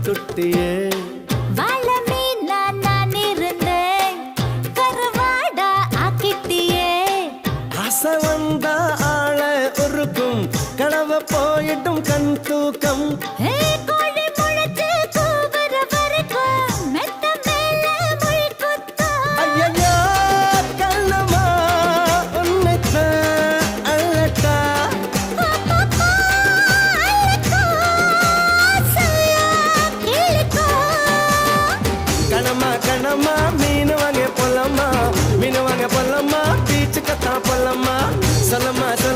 தொட்டியே வாழ மீனா நான் இருந்தேன் கருவாடா ஆக்கிட்டியே ஆசை வந்தா ஆள ஒருக்கும் கனவ போயிட்டும் கண் தூக்கம் கோழி முளைச்சு கூவுற வரைக்கும் மெத்த மேல முள் குத்தும் ஐயையோ கண்ணம்மா உன்னைத்தான் அழட்டா கணமா கணமா மீன் வாங்க பொல்லம்மா மீன் வாங்க பொல்லம்மா பீச்சு கத்தா பொல்லம்மா சொல்லம்மா சொல்ல